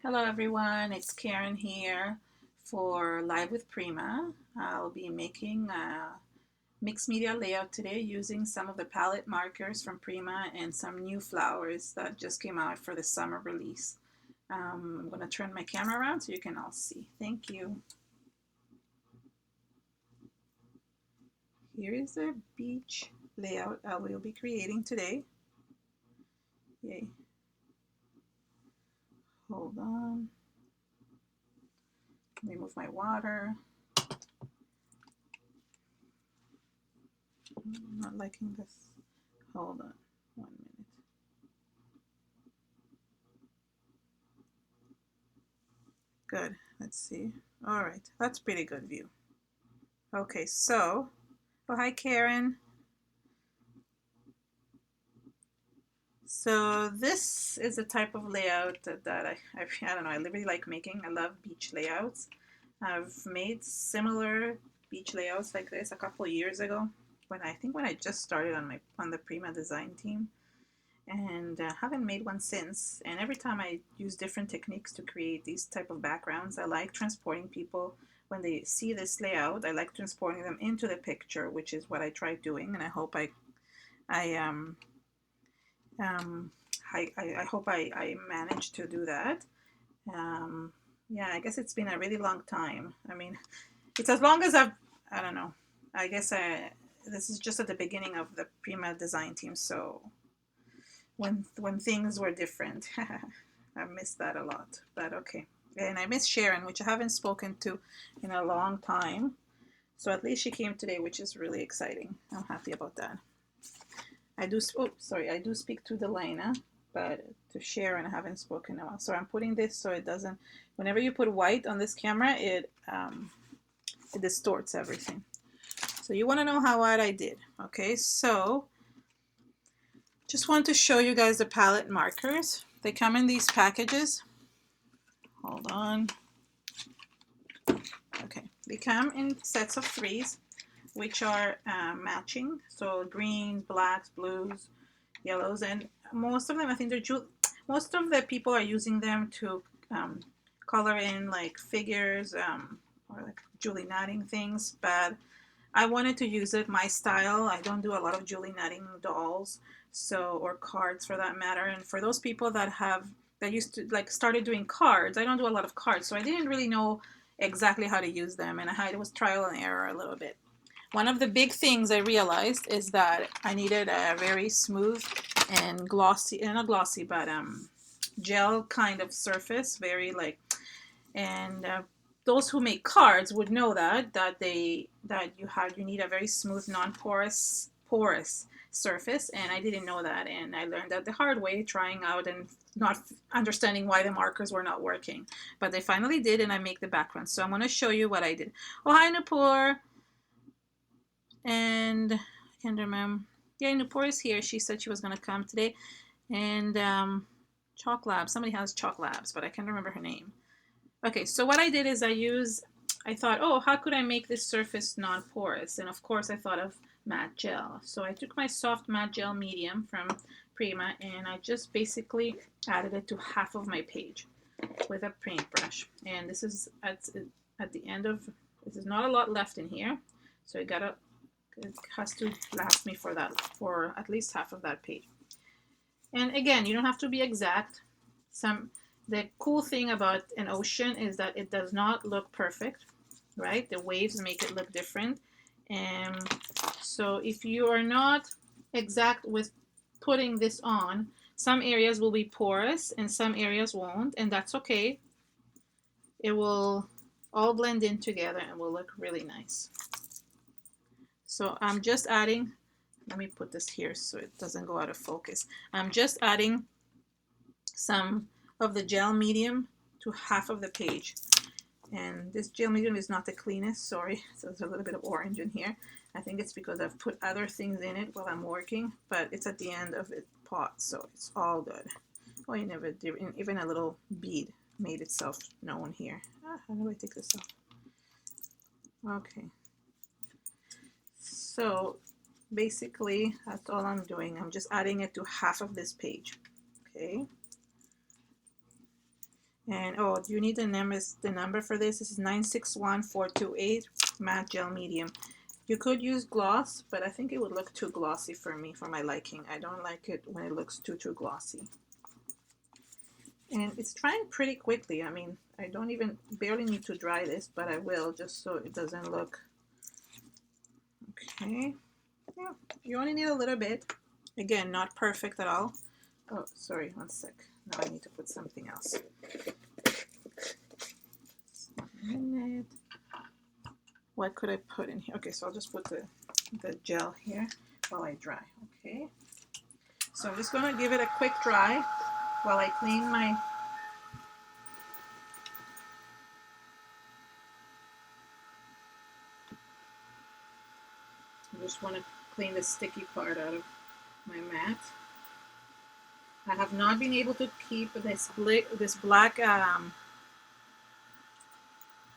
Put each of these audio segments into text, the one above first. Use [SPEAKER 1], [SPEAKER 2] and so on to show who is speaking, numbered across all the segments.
[SPEAKER 1] Hello everyone, it's Karen here for Live with Prima. I'll be making a mixed media layout today using some of the palette markers from Prima and some new flowers that just came out for the summer release. I'm going to turn my camera around so you can all see. Thank you. Here is the beach layout I will be creating today. Yay. Hold on. Remove my water. I'm not liking this. Hold on 1 minute. Good. Let's see. All right. That's pretty good view. Okay, so, oh, hi, Karen. So this is a type of layout that I don't know, I really like making. I love beach layouts. I've made similar beach layouts like this a couple of years ago when I just started on the Prima design team, and haven't made one since. And every time I use different techniques to create these type of backgrounds, I like transporting people when they see this layout. I like transporting them into the picture, which is what I try doing, and I hope I um, I hope I managed to do that. Yeah, I guess it's been a really long time. I mean, it's as long as I don't know. I guess this is just at the beginning of the Prima design team, so when things were different. I missed that a lot, but okay. And I miss Sharon, which I haven't spoken to in a long time. So at least she came today, which is really exciting. I'm happy about that. I do, oh, sorry, I do speak to Delana, but to Sharon, I haven't spoken in a while. So I'm putting this so it doesn't, whenever you put white on this camera, it distorts everything. So you want to know how what I did. Okay, so just want to show you guys the palette markers. They come in these packages. Hold on. Okay, they come in sets of 3s, which are matching. So greens, blacks, blues, yellows, and most of them, I think most of the people are using them to color in like figures or like Julie knotting things, but I wanted to use it my style. I don't do a lot of Julie knotting dolls, so, or cards for that matter. And for those people that used to like started doing cards, I don't do a lot of cards, so I didn't really know exactly how to use them, and it was trial and error a little bit. One of the big things I realized is that I needed a very smooth and glossy, not glossy, but gel kind of surface, very like, and those who make cards would know that you need a very smooth, porous surface, and I didn't know that, and I learned that the hard way, trying out and not understanding why the markers were not working, but they finally did, and I make the background. So I'm going to show you what I did. Oh, hi, Nupur. And I can't remember. Yeah, Nupur is here. She said she was going to come today. And Chalk Labs. Somebody has Chalk Labs, but I can't remember her name. Okay, so what I did is I thought, oh, how could I make this surface non-porous? And of course, I thought of matte gel. So I took my soft matte gel medium from Prima, and I just basically added it to half of my page with a paintbrush. And this is at the end of, this is not a lot left in here. So it has to last me for at least half of that page. And again, you don't have to be exact. The cool thing about an ocean is that it does not look perfect, right? The waves make it look different. And so if you are not exact with putting this on, some areas will be porous and some areas won't, and that's okay. It will all blend in together and will look really nice. So I'm just adding, let me put this here so it doesn't go out of focus. I'm just adding some of the gel medium to half of the page. And this gel medium is not the cleanest, sorry. So there's a little bit of orange in here. I think it's because I've put other things in it while I'm working, but it's at the end of the pot, so it's all good. Oh, you never did, even a little bead made itself known here. How do I take this off? Okay. So basically, that's all I'm doing. I'm just adding it to half of this page, okay? And oh, do you need the number for this? This is 961428 matte gel medium. You could use gloss, but I think it would look too glossy for me, for my liking. I don't like it when it looks too glossy. And it's drying pretty quickly. I mean, I don't even barely need to dry this, but I will just so it doesn't look. Okay. Yeah, you only need a little bit. Again, not perfect at all. Oh, sorry, one sec. Now I need to put something else. Minute. What could I put in here? Okay, so I'll just put the gel here while I dry. Okay. So I'm just going to give it a quick dry while I clean my. I just want to clean the sticky part out of my mat. I have not been able to keep this black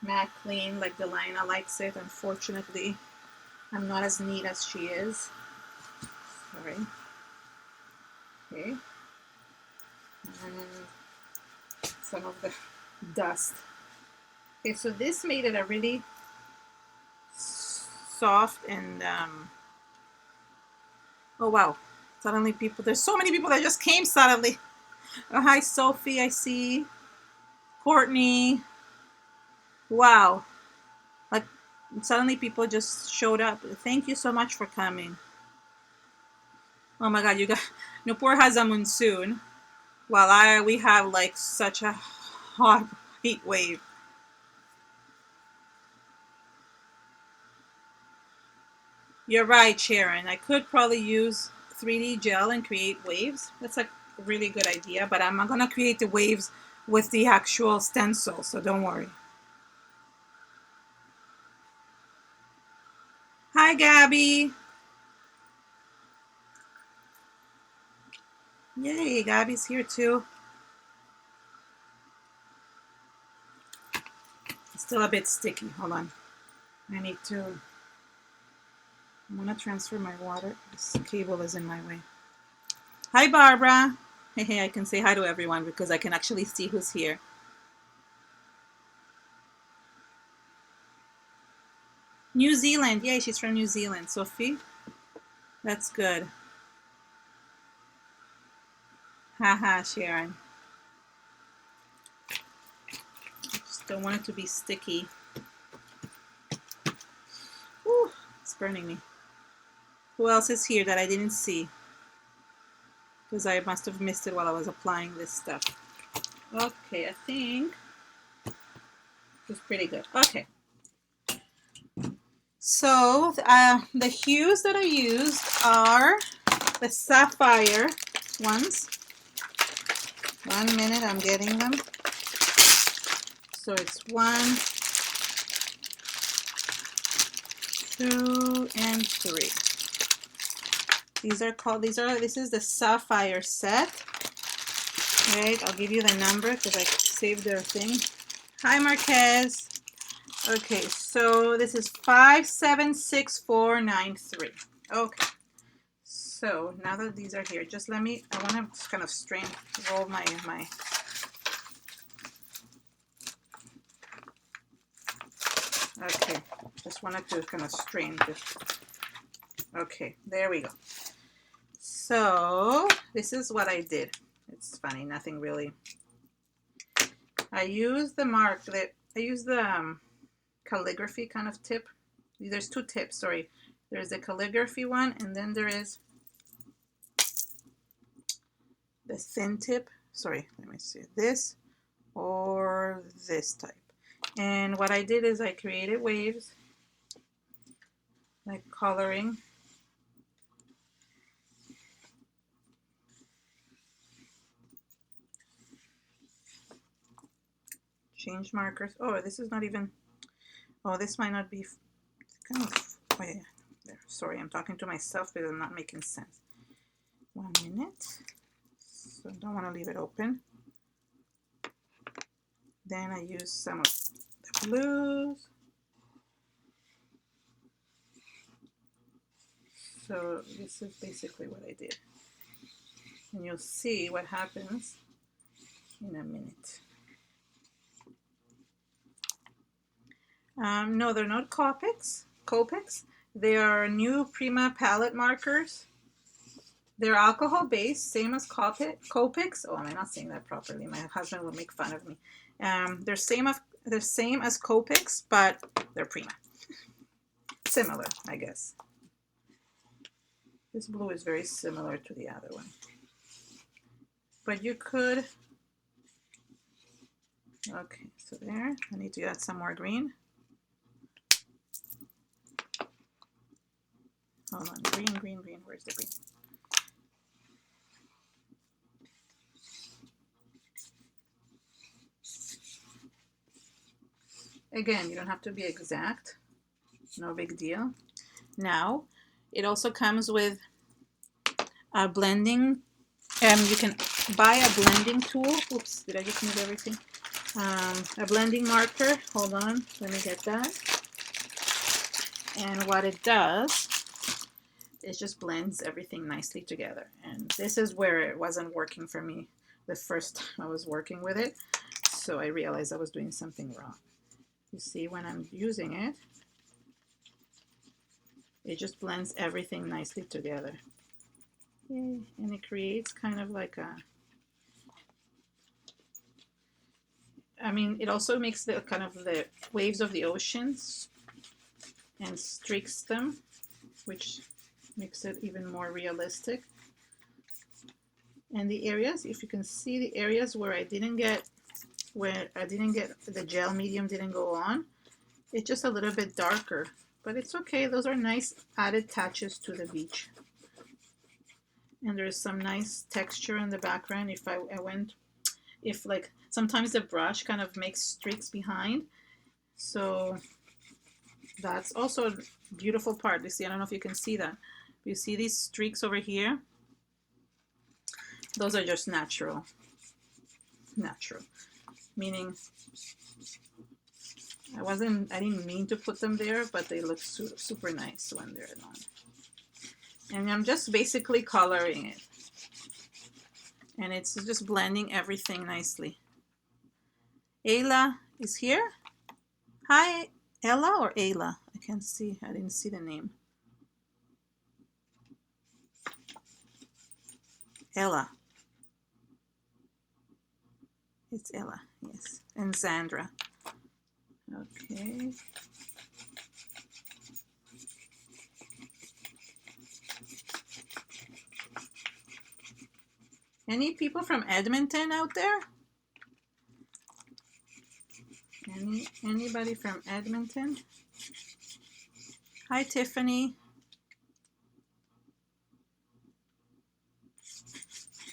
[SPEAKER 1] mat clean like Delina likes it. Unfortunately, I'm not as neat as she is. Sorry. Okay. And some of the dust. Okay, so this made it a really soft and oh wow, suddenly there's so many people that just came suddenly. Oh, hi Sophie, I see. Courtney. Wow, like suddenly people just showed up. Thank you so much for coming. Oh my god, you got Nupur has a monsoon while we have like such a hot heat wave. You're right, Sharon. I could probably use 3D gel and create waves. That's a really good idea, but I'm not gonna create the waves with the actual stencil, so don't worry. Hi, Gabby. Yay, Gabby's here too. It's still a bit sticky. Hold on. I need to. I'm gonna transfer my water. This cable is in my way. Hi, Barbara. Hey, I can say hi to everyone because I can actually see who's here. New Zealand. Yay, she's from New Zealand. Sophie? That's good. Haha, Sharon. Just don't want it to be sticky. Whew, it's burning me. Who else is here that I didn't see? Because I must have missed it while I was applying this stuff. Okay, I think it's pretty good. Okay. So the hues that I used are the sapphire ones. 1 minute, I'm getting them. So it's 1, 2, and 3. This is the sapphire set. Right, I'll give you the number because I saved their thing. Hi, Marquez. Okay, so this is 576493. Okay, so now that these are here, just I want to kind of roll my. Okay, just wanted to kind of strain this. Okay, there we go. So this is what I did. It's funny, nothing really. I used the calligraphy kind of tip. There's 2 tips, sorry. There's the calligraphy one, and then there is the thin tip. Sorry, let me see. This or this type. And what I did is I created waves, like coloring. Change markers. Oh, this is not even, oh, this might not be kind of, oh yeah, there. Sorry, I'm talking to myself because I'm not making sense. 1 minute. So don't want to leave it open. Then I use some of the blues. So this is basically what I did. And you'll see what happens in a minute. No, they're not Copics. They are new Prima palette markers. They're alcohol based, same as Copics. Oh, am I not saying that properly? My husband will make fun of me. They're same as Copics, but they're Prima. Similar, I guess. This blue is very similar to the other one. But you could. Okay, so there. I need to add some more green. Hold on, green. Where's the green? Again, you don't have to be exact. No big deal. Now, it also comes with a blending. You can buy a blending tool. Oops, did I just move everything? A blending marker. Hold on, let me get that. And what it does, it just blends everything nicely together. And this is where it wasn't working for me the first time I was working with it. So I realized I was doing something wrong. You see, when I'm using it, it just blends everything nicely together. Yay. And it creates kind of like a, I mean, it also makes the kind of the waves of the oceans and streaks them, which makes it even more realistic. And the areas, if you can see the areas where I didn't get the gel medium didn't go on, it's just a little bit darker, but it's okay. Those are nice added touches to the beach. And there's some nice texture in the background. If like sometimes the brush kind of makes streaks behind, so that's also a beautiful part. You see, I don't know if you can see that. You see these streaks over here? Those are just natural. Meaning I didn't mean to put them there, but they look super nice when they're on. And I'm just basically coloring it. And it's just blending everything nicely. Ayla is here. Hi, Ella or Ayla? I can't see. I didn't see the name. Ella. It's Ella, yes. And Sandra. Okay. Any people from Edmonton out there? Anybody from Edmonton? Hi, Tiffany.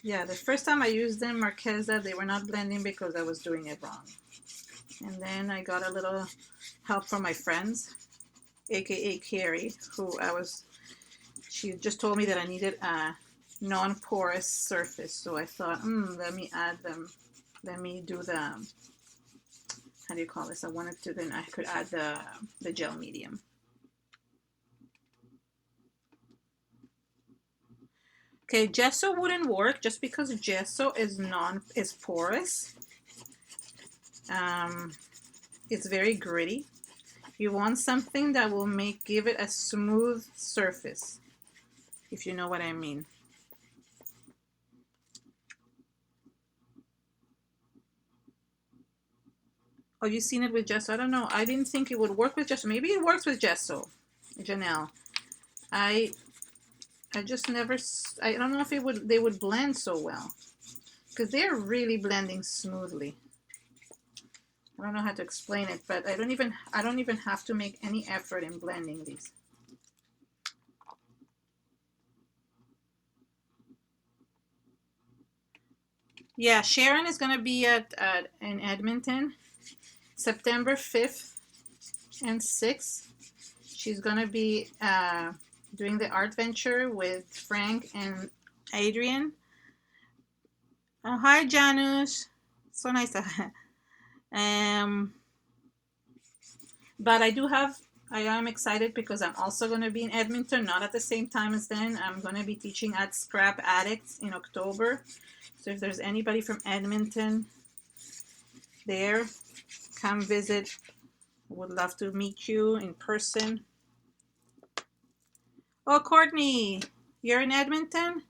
[SPEAKER 1] Yeah, the first time I used them, Marquesa, they were not blending because I was doing it wrong. And then I got a little help from my friends, aka Carrie, she just told me that I needed a non-porous surface. So I thought, let me add them. Let me do the, how do you call this? I wanted to, then I could add the gel medium. Okay, gesso wouldn't work just because gesso is porous. It's very gritty. You want something that will give it a smooth surface, if you know what I mean. Oh, you've seen it with gesso? I don't know. I didn't think it would work with gesso. Maybe it works with gesso, Janelle. I just never, I don't know if they would blend so well, because they're really blending smoothly. I don't know how to explain it, but I don't even have to make any effort in blending these. Yeah, Sharon is going to be in Edmonton September 5th and 6th. She's going to be doing the art venture with Frank and Adrian. Oh, hi, Janus. So nice to but I am excited because I'm also going to be in Edmonton, not at the same time as then. I'm going to be teaching at Scrap Addicts in October. So if there's anybody from Edmonton there, come visit Would love to meet you in person. Oh, Courtney, you're in Edmonton?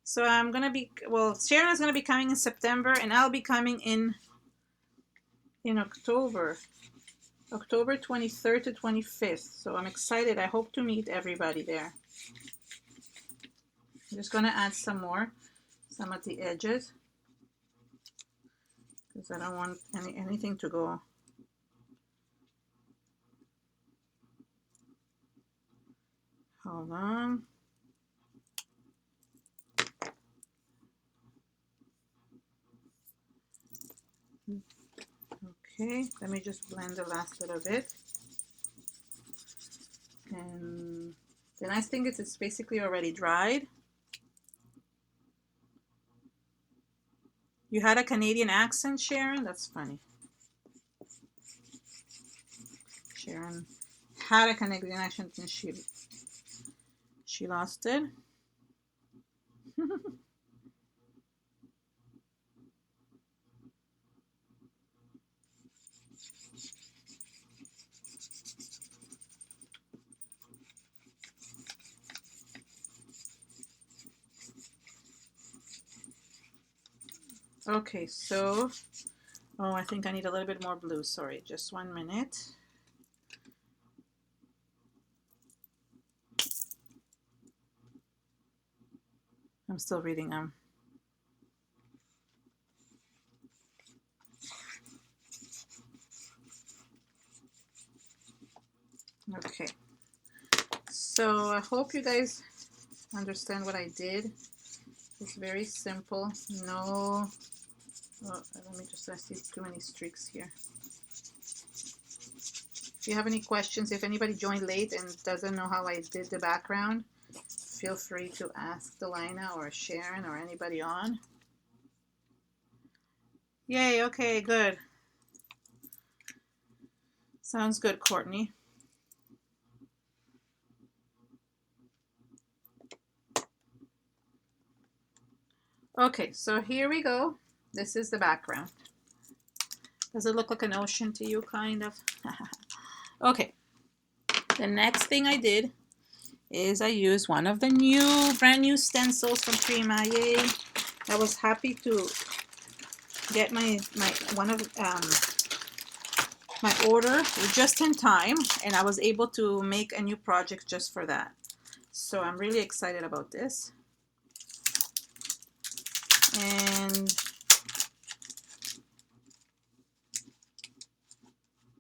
[SPEAKER 1] So I'm going to be, well, Sharon is going to be coming in September, and I'll be coming in October. October 23rd to 25th. So I'm excited. I hope to meet everybody there. I'm just going to add some at the edges, because I don't want anything to go. Hold on. Okay, let me just blend the last little bit. And the nice thing is it's basically already dried. You had a Canadian accent, Sharon? That's funny. Sharon had a Canadian accent and she lost it. Okay, so, oh, I think I need a little bit more blue. Sorry, just 1 minute. I'm still reading them. Okay, so I hope you guys understand what I did. It's very simple. No, oh, let me just, I see too many streaks here. If you have any questions, if anybody joined late and doesn't know how I did the background, feel free to ask Delina or Sharon or anybody on. Yay, okay, good. Sounds good, Courtney. Okay, so here we go. This is the background. Does it look like an ocean to you, kind of? Okay, the next thing I did is I used one of the brand new stencils from Prima. Yay! I was happy to get my order just in time, and I was able to make a new project just for that. So I'm really excited about this. And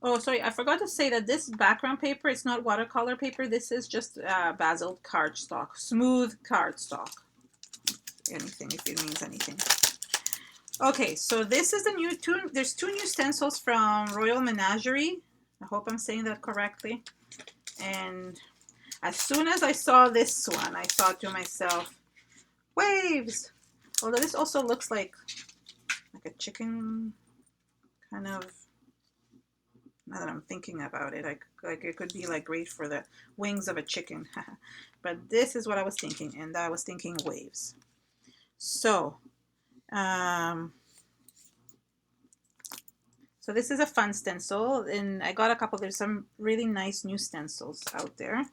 [SPEAKER 1] oh, sorry, I forgot to say that this background paper, it's not watercolor paper. This is just basil cardstock, smooth cardstock. Anything, if it means anything. Okay, so this is the new there's two new stencils from Royal Menagerie. I hope I'm saying that correctly. And as soon as I saw this one, I thought to myself, waves. Although this also looks like a chicken kind of, now that I'm thinking about it, like it could be like great for the wings of a chicken. But this is what I was thinking, and I was thinking waves. So, so this is a fun stencil, and I got a couple. There's some really nice new stencils out there.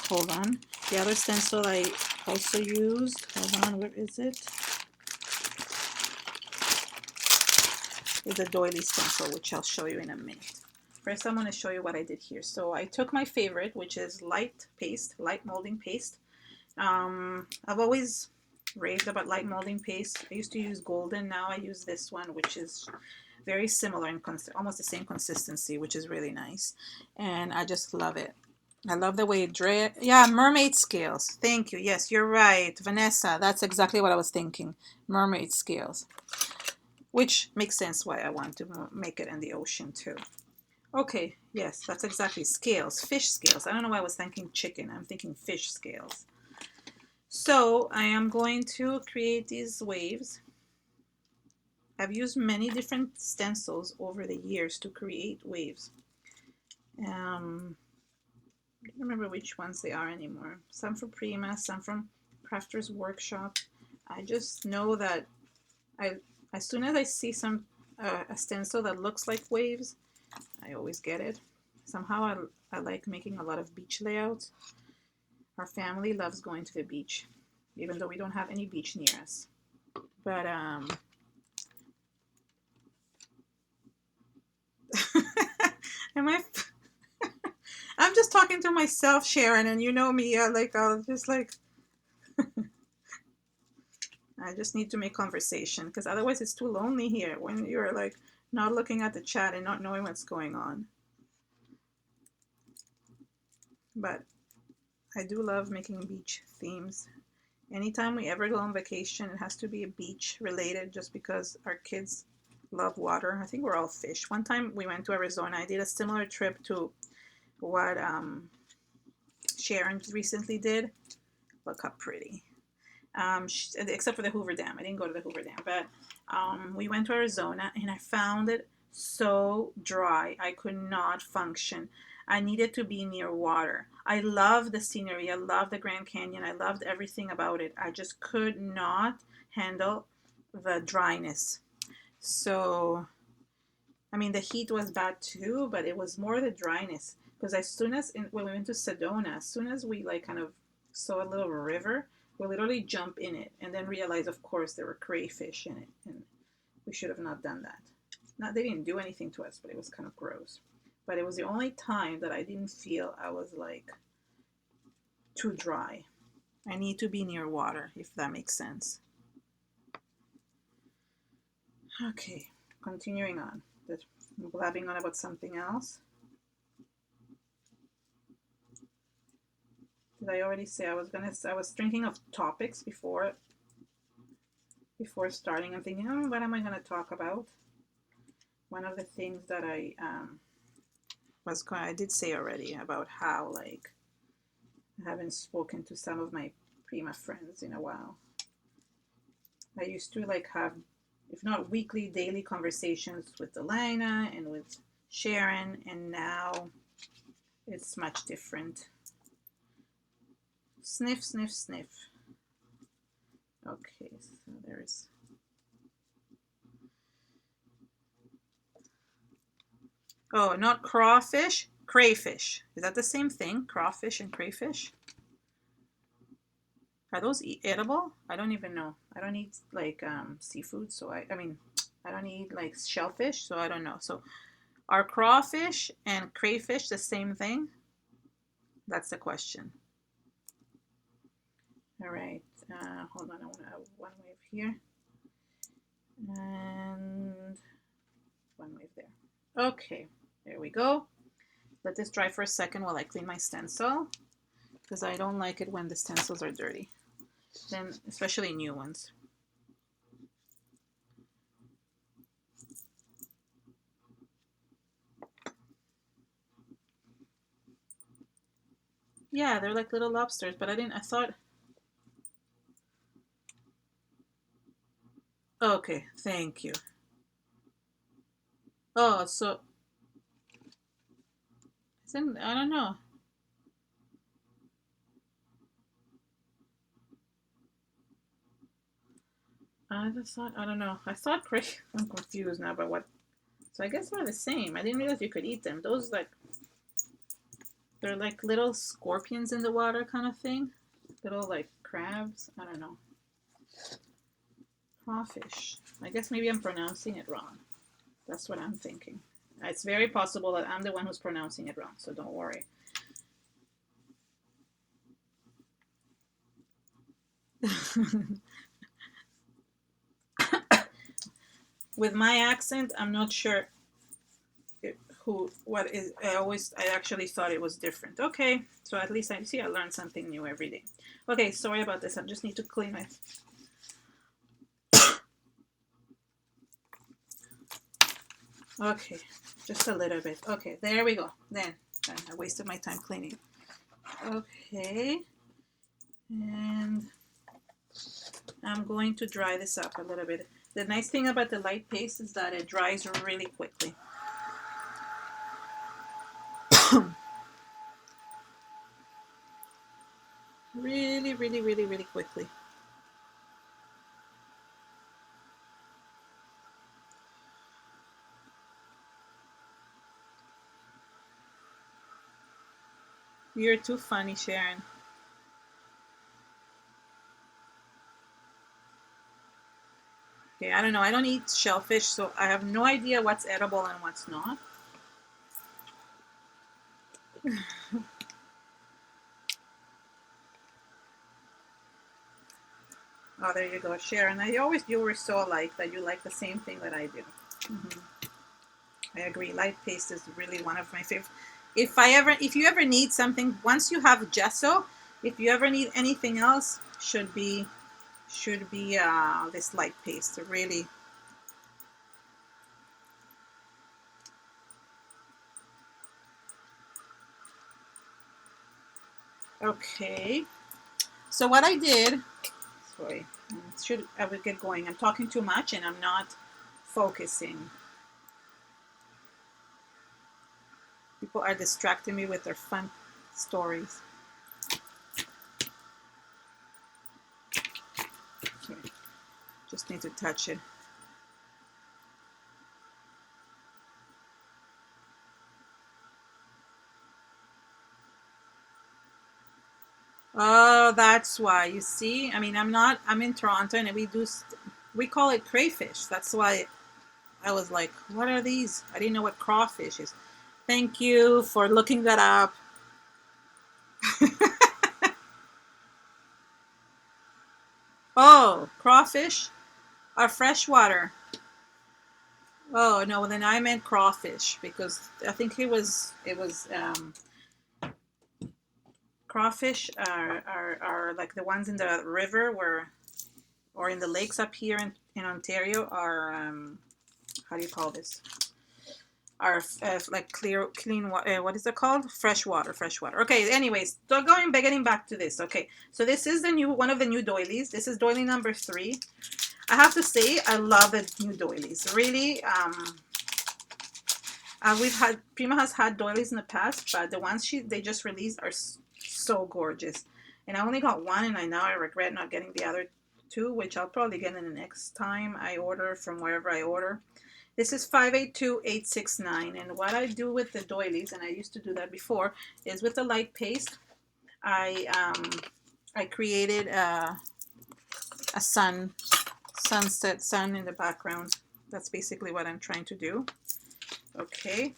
[SPEAKER 1] Hold on. The other stencil I also used. Hold on, where is it? Is a doily stencil, which I'll show you in a minute. First, I'm going to show you what I did here. So I took my favorite, which is light molding paste. I've always raved about light molding paste. I used to use golden. Now I use this one, which is very similar and almost the same consistency, which is really nice. And I just love it. I love the way it drips. Yeah, mermaid scales. Thank you. Yes, you're right, Vanessa. That's exactly what I was thinking. Mermaid scales. Which makes sense why I want to make it in the ocean too. Okay, yes, that's exactly scales, fish scales. I don't know why I was thinking chicken. I'm thinking fish scales. So I am going to create these waves. I've used many different stencils over the years to create waves. I don't remember which ones they are anymore. Some from Prima, some from Crafter's Workshop. I just know that as soon as I see a stencil that looks like waves, I always get it. Somehow I like making a lot of beach layouts. Our family loves going to the beach, even though we don't have any beach near us. But am I? I'm just talking to myself, Sharon, and you know me. Like I'll just like. I just need to make conversation because otherwise it's too lonely here when you're like not looking at the chat and not knowing what's going on. But I do love making beach themes. Anytime we ever go on vacation, it has to be a beach related just because our kids love water. I think we're all fish. One time we went to Arizona. I did a similar trip to what Sharon recently did. Look how pretty. Except for the Hoover Dam. I didn't go to the Hoover Dam, but we went to Arizona and I found it so dry. I could not function. I needed to be near water. I love the scenery. I love the Grand Canyon. I loved everything about it. I just could not handle the dryness. So, I mean, the heat was bad too, but it was more the dryness. Because as soon as, when we went to Sedona, as soon as we like kind of saw a little river, we literally jump in it and then realize, of course, there were crayfish in it. And we should have not done that. Not, they didn't do anything to us, but it was kind of gross. But it was the only time that I didn't feel I was like too dry. I need to be near water, if that makes sense. Okay, continuing on. I'm blabbing on about something else. Did I already say I was thinking of topics before starting? I'm thinking, oh, what am I going to talk about? One of the things that I did say already about how like I haven't spoken to some of my Prima friends in a while. I used to like have, if not weekly, daily conversations with Delina and with Sharon, and now it's much different. Sniff, sniff, sniff. Okay, so there's... Oh, not crawfish, crayfish. Is that the same thing? Crawfish and crayfish? Are those edible? I don't even know. I don't eat like seafood, so I mean, I don't eat like shellfish, so I don't know. So are crawfish and crayfish the same thing? That's the question. All right, hold on, I want to have one wave here and one wave there. Okay, there we go. Let this dry for a second while I clean my stencil, because I don't like it when the stencils are dirty, then especially new ones. Yeah, they're like little lobsters, but I thought... Okay, thank you. Oh, so I don't know. I just thought, I don't know. I thought I'm confused now about what. So I guess they're the same. I didn't realize you could eat them. Those like, they're like little scorpions in the water kind of thing. Little like crabs. I don't know. Crawfish. I guess maybe I'm pronouncing it wrong. That's what I'm thinking. It's very possible that I'm the one who's pronouncing it wrong, so don't worry. With my accent, I'm not sure I actually thought it was different. Okay, so at least I learn something new every day. Okay, sorry about this. I just need to clean my... Okay, just a little bit. Okay, there we go. Then I wasted my time cleaning. Okay, and I'm going to dry this up a little bit. The nice thing about the light paste is that it dries really quickly. Really, really, really, really quickly. You're too funny, Sharon. Okay, I don't know. I don't eat shellfish, so I have no idea what's edible and what's not. Oh, there you go, Sharon. You were so alike that you like the same thing that I do. I agree. Light paste is really one of my favorite. If you ever need something, once you have gesso, if you ever need anything else, should be this light paste. Really. Okay. So what I did, sorry, I would get going. I'm talking too much and I'm not focusing. People are distracting me with their fun stories. Sorry. Just need to touch it. Oh, that's why. You see, I mean, I'm in Toronto and we call it crayfish. That's why I was like, what are these? I didn't know what crawfish is. Thank you for looking that up. Oh, crawfish are freshwater. Oh, no, then I meant crawfish because I think crawfish are like the ones in the river or in the lakes up here in Ontario are, how do you call this? Are like clean water. What is it called? Freshwater. Okay. Anyways, so getting back to this. Okay, so this is one of the new doilies. This is doily number 3. I have to say, I love the new doilies. Really, Prima has had doilies in the past, but the ones they just released are so gorgeous. And I only got one, and I regret not getting the other 2, which I'll probably get in the next time I order from wherever I order. This is 582869, and what I do with the doilies, and I used to do that before, is with the light paste, I created a sunset sun in the background. That's basically what I'm trying to do. Okay,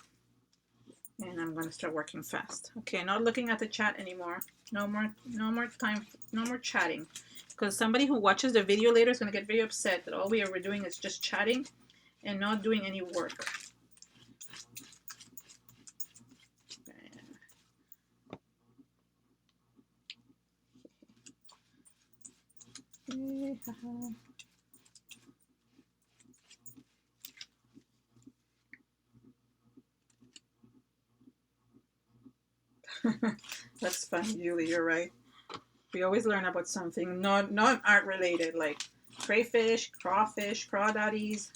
[SPEAKER 1] and I'm going to start working fast. Okay, not looking at the chat anymore. No more time, no more chatting, because somebody who watches the video later is going to get very upset that all we're doing is just chatting and not doing any work. That's funny, Julie. You're right. We always learn about something not art related, like crayfish, crawfish, crawdaddies,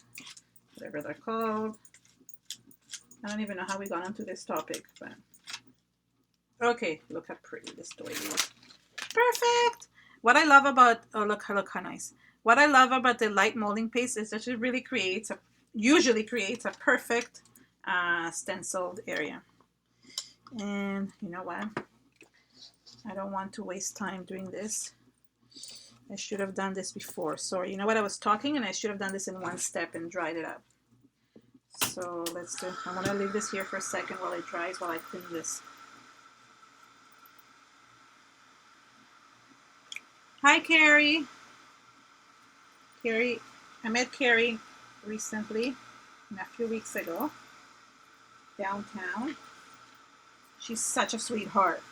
[SPEAKER 1] whatever they're called. I don't even know how we got onto this topic, but okay. Look how pretty this doily is. Perfect. What I love about look how nice. What I love about the light molding paste is that it really usually creates a perfect stenciled area. And you know what? I don't want to waste time doing this. I should have done this before. Sorry, you know what? I was talking and I should have done this in one step and dried it up. So let's do, I'm gonna leave this here for a second while it dries, while I clean this. Hi, Carrie. Carrie, I met Carrie recently, a few weeks ago, downtown. She's such a sweetheart.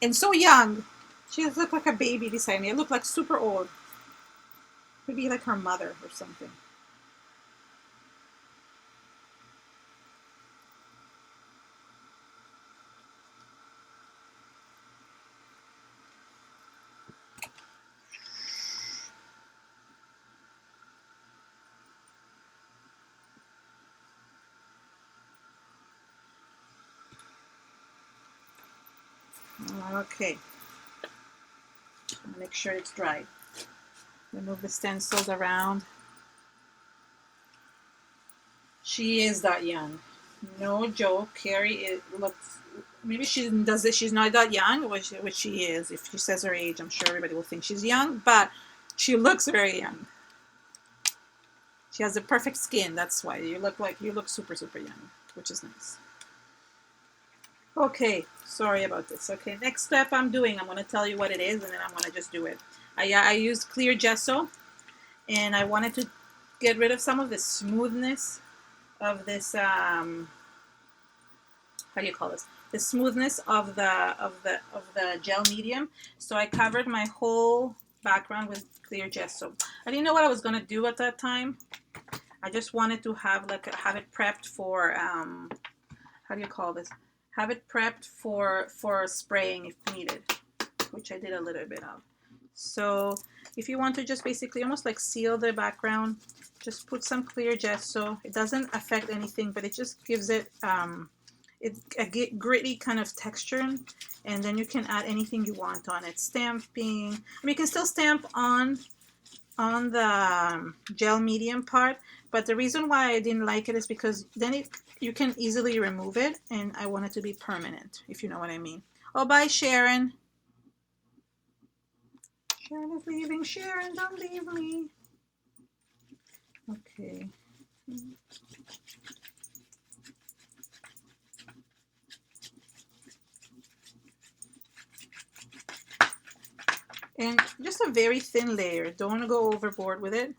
[SPEAKER 1] And so young. She looked like a baby beside me. I look like super old. Maybe like her mother or something. Okay. Make sure it's dry. Remove the stencils around. She is that young. No joke. Carrie looks maybe she does it. She's not that young, which she is. If she says her age, I'm sure everybody will think she's young, but she looks very young. She has the perfect skin. That's why you look super young, which is nice. Okay, sorry about this. Okay, next step I'm going to tell you what it is, and then I'm going to just do it. I used clear gesso, and I wanted to get rid of some of the smoothness of this. How do you call this? The smoothness of the gel medium. So I covered my whole background with clear gesso. I didn't know what I was going to do at that time. I just wanted to have it prepped for how do you call this? Have it prepped for spraying if needed, which I did a little bit of. So if you want to just basically almost like seal the background, just put some clear gesso. It doesn't affect anything, but it just gives it a gritty kind of texture, and then you can add anything you want on it. Stamping. I mean, you can still stamp on the gel medium part, but the reason why I didn't like it is because then you can easily remove it, and I want it to be permanent, if you know what I mean. Oh, bye, Sharon. Sharon is leaving. Sharon, don't leave me. Okay. And just a very thin layer. Don't want to go overboard with it.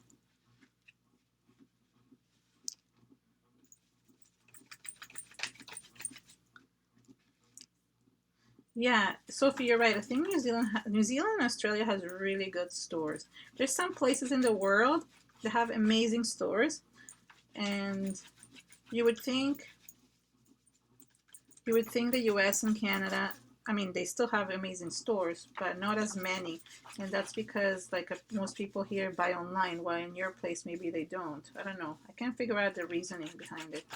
[SPEAKER 1] Yeah, Sophie, you're right. I think New Zealand and Australia has really good stores. There's some places in the world that have amazing stores, and you would think the US and Canada, I mean, they still have amazing stores, but not as many. And that's because most people here buy online, while in your place maybe they don't. I don't know. I can't figure out the reasoning behind it.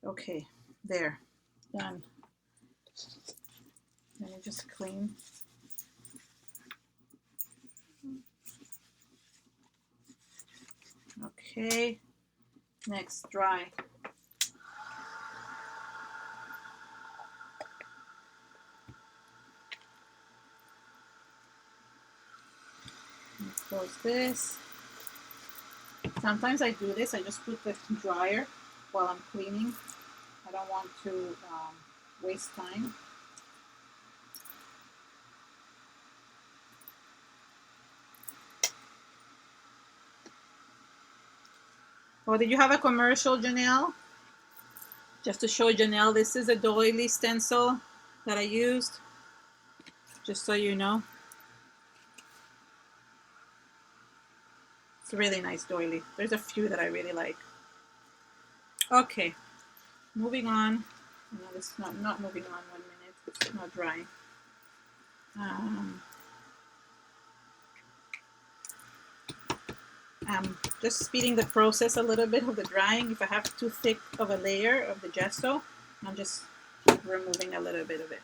[SPEAKER 1] Okay, there. Done. Let me just clean. Okay, next, dry. Let's close this. Sometimes I do this, I just put the dryer while I'm cleaning. I don't want to waste time. Oh, did you have a commercial, Janelle? Just to show Janelle, this is a doily stencil that I used, just so you know. It's a really nice doily. There's a few that I really like. Okay, moving on. No, this is not moving on 1 minute. It's not drying. I'm just speeding the process a little bit of the drying. If I have too thick of a layer of the gesso, I'm just removing a little bit of it.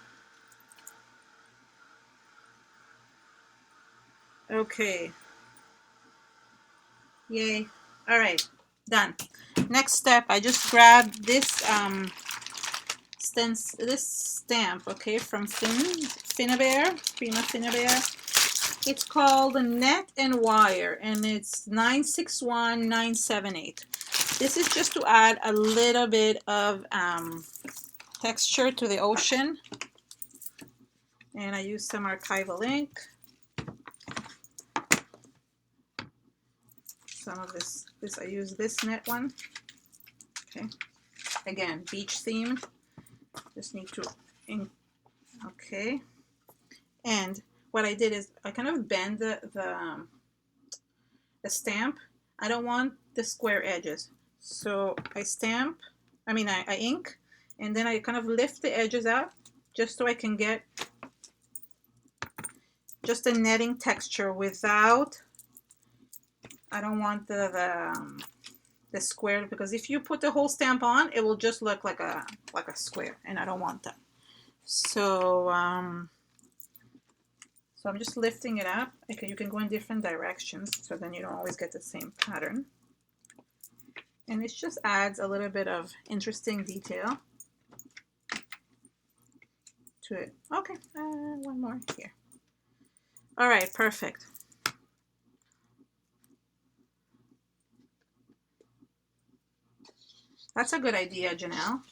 [SPEAKER 1] Okay. Yay. All right. Done. Next step, I just grabbed this stamp, okay, from Prima Finnabair. It's called Net and Wire, and it's 961978. This is just to add a little bit of texture to the ocean. And I use some archival ink. Some of this I use this net one. Okay. Again, beach themed. Just need to ink. Okay. And what I did is I kind of bend the stamp. I don't want the square edges. So I ink, and then I kind of lift the edges out just so I can get just a netting texture without, I don't want the square, because if you put the whole stamp on, it will just look like a square, and I don't want that. So so I'm just lifting it up. Okay, you can go in different directions, so then you don't always get the same pattern. And it just adds a little bit of interesting detail to it. Okay, one more here. All right, perfect. That's a good idea, Janelle.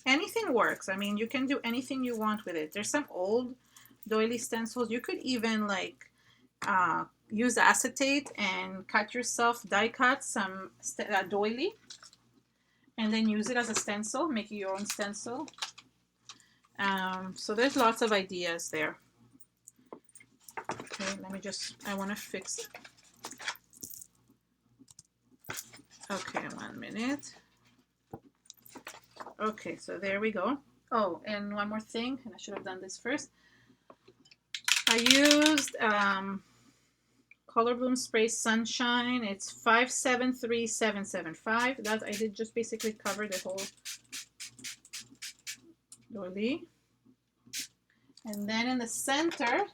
[SPEAKER 1] Anything works. I mean, you can do anything you want with it. There's some old doily stencils. You could even like use acetate and cut yourself, die cut some doily, and then use it as a stencil, make your own stencil. So there's lots of ideas there. Okay, let me just, I want to fix it. Okay, 1 minute. Okay, so there we go. Oh, and one more thing, and I should have done this first. I used Color Bloom Spray Sunshine. It's 573775. That I did just basically cover the whole doily. And then in the center,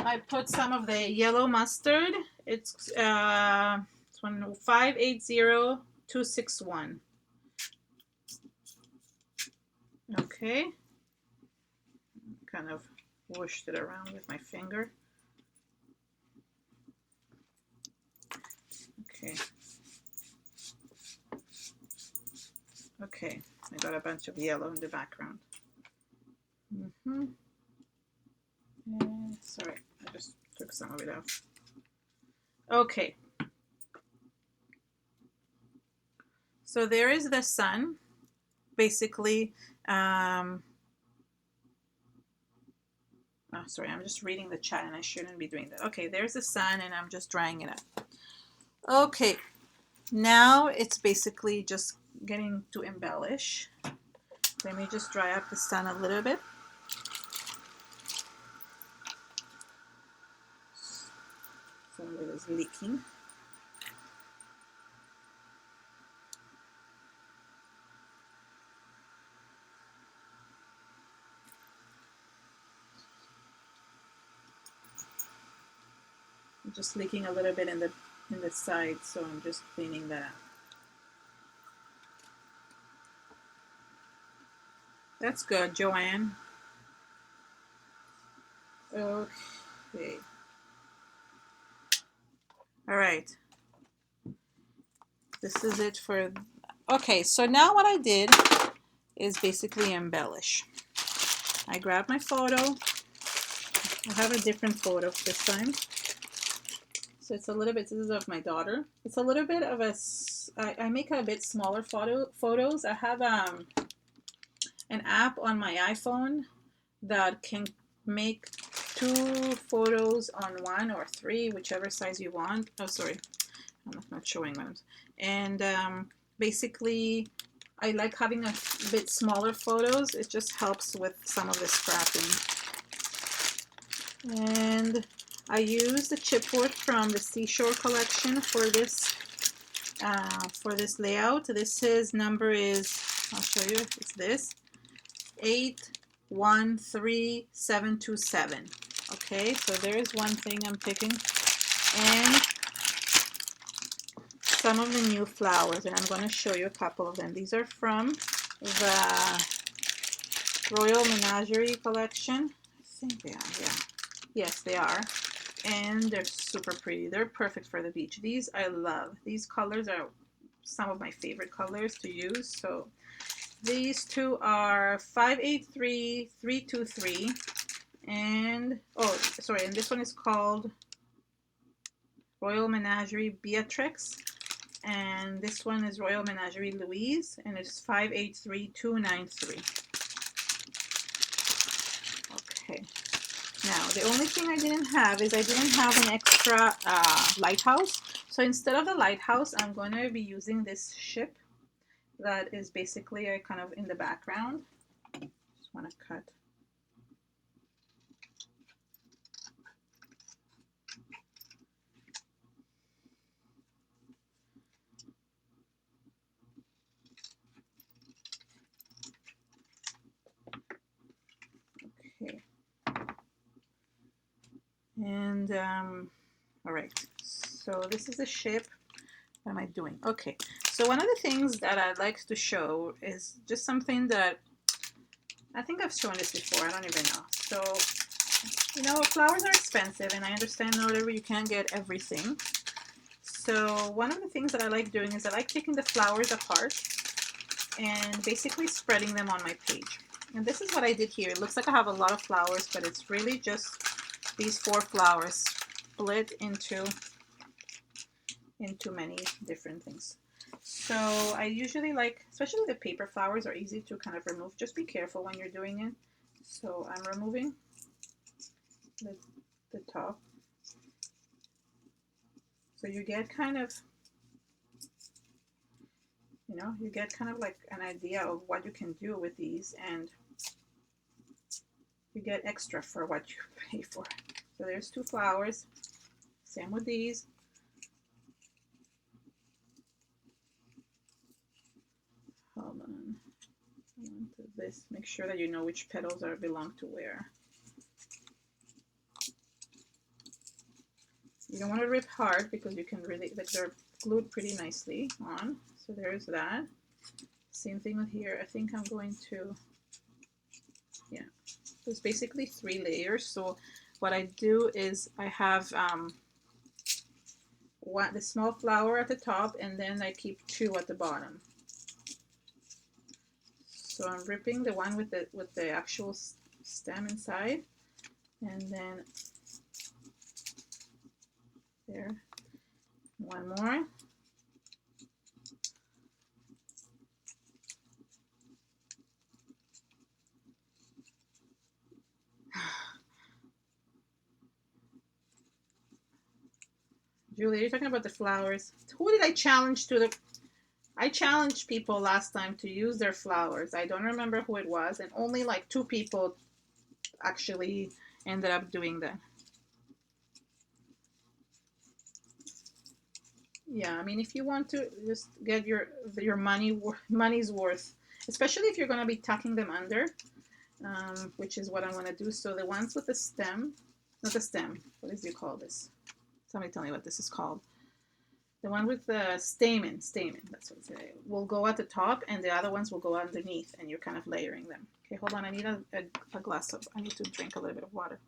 [SPEAKER 1] I put some of the yellow mustard. It's 580261. Okay. Kind of whooshed it around with my finger. Okay. Okay, I got a bunch of yellow in the background. Sorry, I just took some of it out. Okay. So there is the sun, basically. Oh, sorry, I'm just reading the chat and I shouldn't be doing that. Okay, there's the sun and I'm just drying it up. Okay, now it's basically just getting to embellish. Let me just dry up the sun a little bit. Some of it is leaking. Just leaking a little bit in the side, so I'm just cleaning that up. That's good, Joanne. Okay. All right. This is it for. Okay, so now what I did is basically embellish. I grabbed my photo. I have a different photo this time. So it's a little bit, this is of my daughter. It's a little bit of a, I make a bit smaller photos. I have an app on my iPhone that can make 2 photos on 1 or 3, whichever size you want. Oh, sorry, I'm not showing them. And basically, I like having a bit smaller photos. It just helps with some of the scrapping. And I use the chipboard from the Seashore collection for this layout. This is number is, I'll show you, it's this 813727. Okay, so there's one thing I'm picking, and some of the new flowers, and I'm going to show you a couple of them. These are from the Royal Menagerie collection. I think they are, yeah. Yes, they are. And they're super pretty. They're perfect for the beach. These I love. These colors are some of my favorite colors to use. So these two are 583323. And, oh, sorry, and this one is called Royal Menagerie Beatrix. And this one is Royal Menagerie Louise, and it's 583293. Okay. Now, the only thing I didn't have is I didn't have an extra lighthouse. So instead of the lighthouse, I'm going to be using this ship that is basically kind of in the background. Just want to cut. Okay. And all right, so this is the ship. What am I doing? Okay, So one of the things that I'd like to show is just something that I think I've shown this before. I don't even know. So, you know, flowers are expensive, and I understand not every you can't get everything. So one of the things that I like doing is I like taking the flowers apart and basically spreading them on my page. And this is what I did here. It looks like I have a lot of flowers, but it's really just these 4 flowers split into many different things. So I usually like, especially the paper flowers are easy to kind of remove. Just be careful when you're doing it. So I'm removing the top. So you get kind of, you know, you get kind of like an idea of what you can do with these, and you get extra for what you pay for. So there's 2 flowers. Same with these. Hold on. This. Make sure that you know which petals are belong to where. You don't want to rip hard because you can really, like, they're glued pretty nicely on. So there's that. Same thing with here. I think I'm going to, yeah. So it's basically 3 layers. So what I do is I have the small flower at the top, and then I keep 2 at the bottom. So I'm ripping the one with the actual stem inside, and then there, one more. Julie, you're talking about the flowers. Who did I challenge to the... I challenged people last time to use their flowers. I don't remember who it was, and only like 2 people actually ended up doing that. Yeah, I mean, if you want to just get your money's worth, especially if you're going to be tucking them under, which is what I'm going to do. So the ones with the stem, not the stem, what is you call this? Somebody tell me what this is called. The one with the stamen, that's what it's saying, will go at the top, and the other ones will go underneath, and you're kind of layering them. Okay, hold on, I need a glass of, I need to drink a little bit of water.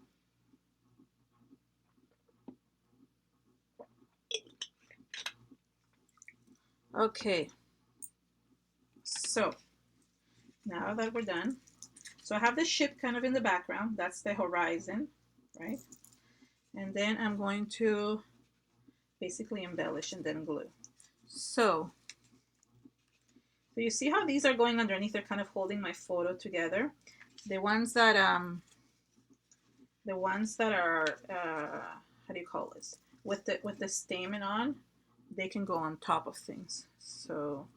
[SPEAKER 1] Okay, so now that we're done, so I have the ship kind of in the background, that's the horizon, right? And then I'm going to basically embellish and then glue. So you see how these are going underneath? They're kind of holding my photo together. The ones that are how do you call this? With the stamen on, they can go on top of things. So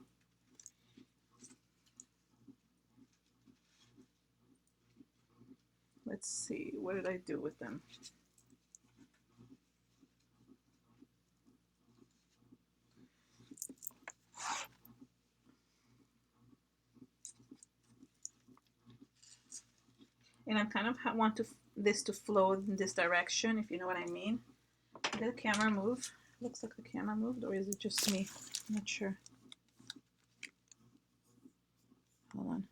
[SPEAKER 1] let's see, what did I do with them? And I kind of want this to flow in this direction, if you know what I mean. Did the camera move? Looks like the camera moved, or is it just me? I'm not sure. Hold on.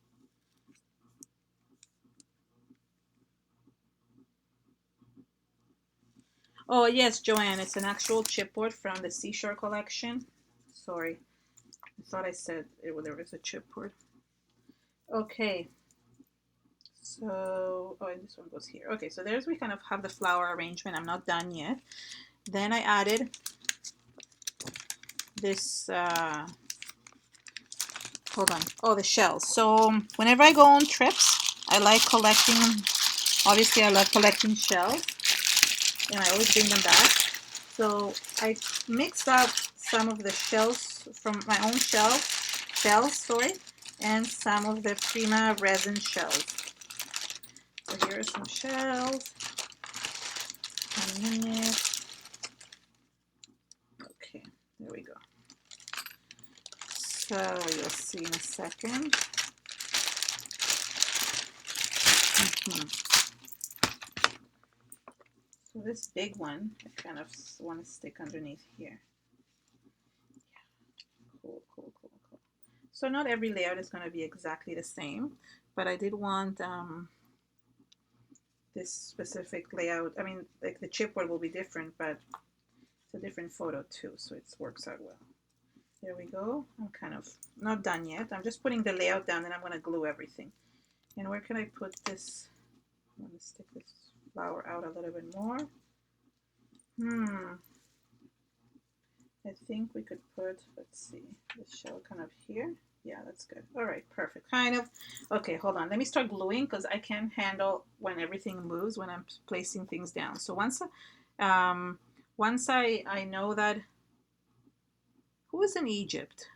[SPEAKER 1] Oh yes, Joanne, it's an actual chipboard from the Seashore collection. Sorry, I thought I said there was a chipboard. Okay, so this one goes here. Okay, so there's we kind of have the flower arrangement. I'm not done yet. Then I added this. Hold on. Oh, the shells. So whenever I go on trips, I like collecting. Obviously, I love collecting shells, and I always bring them back. So I mixed up some of the shells from my own shells, and some of the Prima resin shells. So here are some shells. 1 minute. Okay, there we go. So you'll see in a second. So this big one, I kind of want to stick underneath here. Cool, cool, cool, cool. So not every layout is going to be exactly the same, but I did want this specific layout. I mean, like the chipboard will be different, but it's a different photo too, so it works out well. There we go. I'm kind of not done yet. I'm just putting the layout down, and I'm going to glue everything. And where can I put this? I'm going to stick this flower out a little bit more. I think we could put, let's see, the shell kind of here. Yeah, that's good. All right, perfect. Kind of. Okay, hold on. Let me start gluing because I can't handle when everything moves when I'm placing things down. So once I know that, who is in Egypt?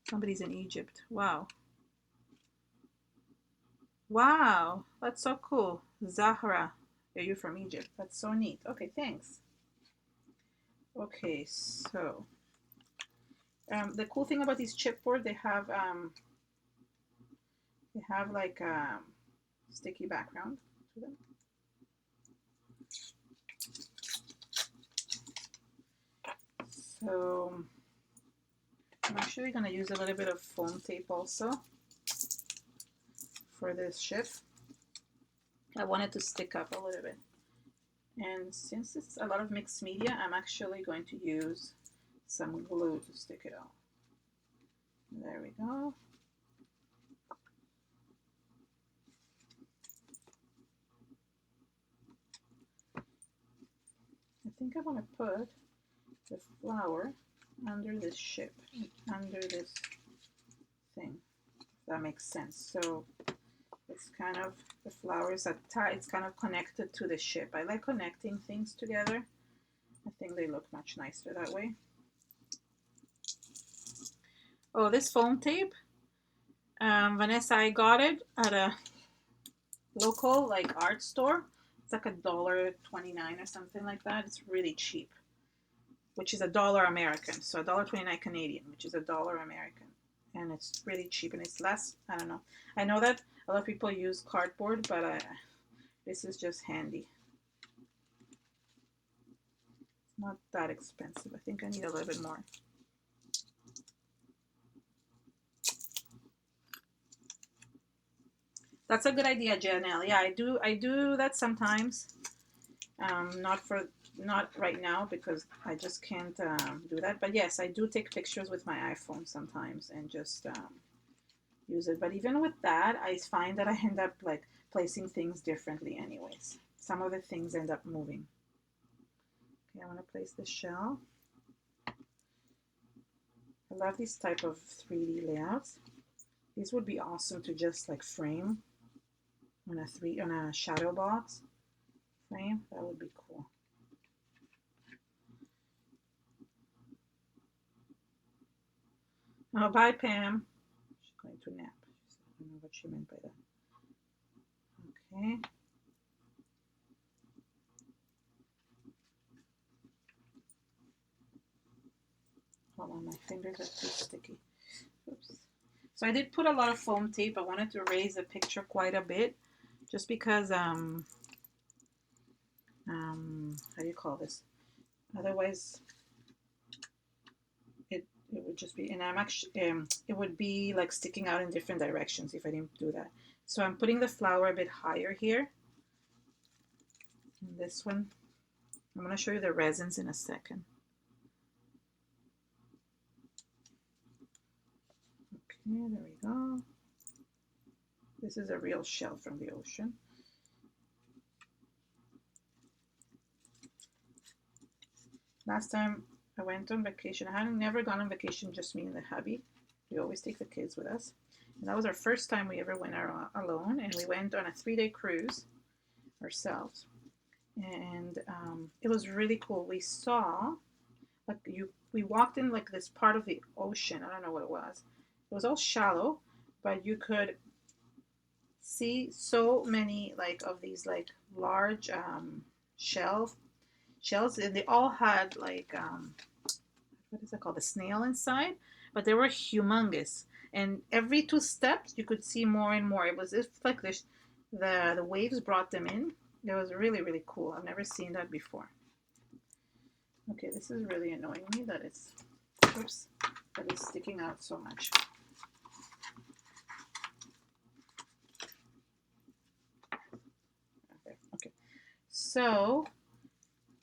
[SPEAKER 1] Somebody's in Egypt. Wow. Wow, that's so cool. Zahra, are you from Egypt? That's so neat. Okay, thanks. Okay, so the cool thing about these chipboard, they have like sticky background to them. So I'm actually gonna use a little bit of foam tape also for this ship. I want it to stick up a little bit. And since it's a lot of mixed media, I'm actually going to use some glue to stick it on. There we go. I think I want to put the flower under this ship, under this thing, if that makes sense. So it's kind of, the flower is it's kind of connected to the ship. I like connecting things together. I think they look much nicer that way. Oh, this foam tape, Vanessa, I got it at a local like art store. It's like $1.29 or something like that. It's really cheap, which is $1 American. So $1.29 Canadian, which is $1 American. And it's really cheap and it's less, I don't know. I know that a lot of people use cardboard, but this is just handy. It's not that expensive. I think I need a little bit more. That's a good idea, Janelle. Yeah, I do that sometimes. Not right now because I just can't do that. But yes, I do take pictures with my iPhone sometimes and just use it. But even with that, I find that I end up like placing things differently anyways. Some of the things end up moving. Okay, I want to place the shell. I love these type of 3D layouts. These would be awesome to just like frame on a shadow box frame. That would be cool. Oh, bye, Pam. She's going to nap. I don't know what she meant by that. Okay. Hold on, my fingers are too sticky. Oops. So I did put a lot of foam tape. I wanted to raise the picture quite a bit, just because how do you call this? Otherwise, it would just be, and I'm actually it would be like sticking out in different directions if I didn't do that. So I'm putting the flower a bit higher here. And this one, I'm going to show you the resins in a second. Okay, there we go. This is a real shell from the ocean. Last time I went on vacation, I had never gone on vacation, just me and the hubby. We always take the kids with us. And that was our first time we ever went alone. And we went on a 3-day cruise ourselves. And it was really cool. We saw, like we walked in like this part of the ocean. I don't know what it was. It was all shallow, but you could see so many like of these like large shells, and they all had like what is it called, a snail inside, but they were humongous, and every 2 steps you could see more and more. It was like this, the waves brought them in. It was really, really cool. I've never seen that before. Okay, this is really annoying me that it's Oops, that is sticking out so much. Okay. So,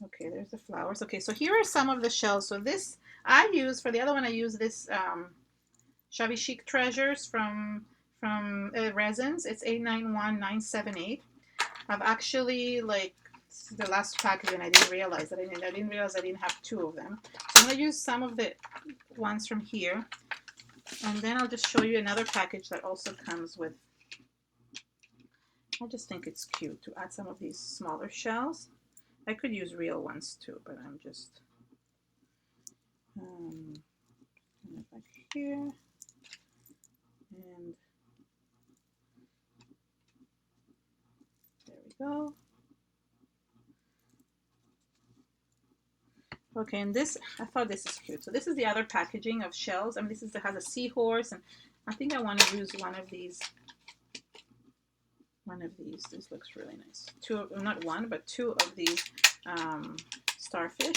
[SPEAKER 1] okay, there's the flowers. Okay, so here are some of the shells. So this I use for the other one. I use this Shabby Chic Treasures from Resins. It's 891978. I've actually like the last package, and I didn't realize that I didn't realize I didn't have two of them. So I'm gonna use some of the ones from here, and then I'll just show you another package that also comes with. I just think it's cute to add some of these smaller shells. I could use real ones too, but I'm just back here, and there we go. Okay, and this, I thought this is cute. So this is the other packaging of shells. I mean, it has a seahorse, and I think I want to use one of these. This looks really nice. Not one, but two of these starfish.